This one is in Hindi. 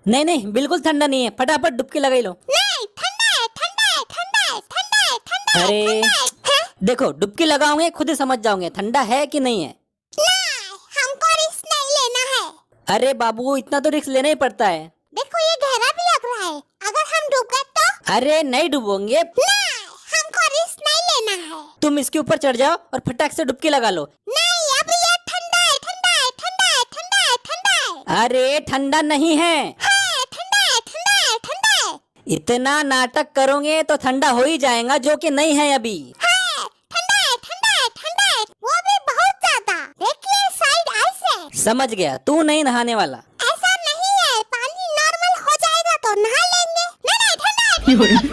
नहीं नहीं, बिल्कुल ठंडा नहीं है, फटाफट डुबकी लगाई लो। नहीं, ठंडा है, ठंडा है, ठंडा है, ठंडा है, ठंडा है, अरे ठंडा है। हैं? देखो, डुबकी लगाओगे खुद ही समझ जाओगे ठंडा है कि नहीं है। नहीं, हमको रिस्क नहीं लेना है। अरे बाबू, इतना तो रिस्क लेना ही पड़ता है। देखो ये गहरा भी लग रहा है, अगर हम डूब गए तो? अरे नहीं डूबोगे, नहीं, हमको रिस्क नहीं लेना है। तुम इसके ऊपर चढ़ जाओ और फटाक से डुबकी लगा लो। नहीं, अभी ये ठंडा है, ठंडा है, ठंडा है, ठंडा है, ठंडा है। अरे ठंडा नहीं है। हाँ, ठंडा है, ठंडा है, ठंडा है। इतना नाटक करोगे तो ठंडा हो ही जाएगा, जो कि नहीं है अभी। हाँ, ठंडा है, ठंडा है, ठंडा है, वो भी बहुत ज्यादा। देखिए साइड आइस है। समझ गया, तू नहीं नहाने वाला। ऐसा नहीं है, पानी नॉर्मल हो जाएगा तो नहा लेंगे। नहीं नहीं, ठंडा है, ठंडा है।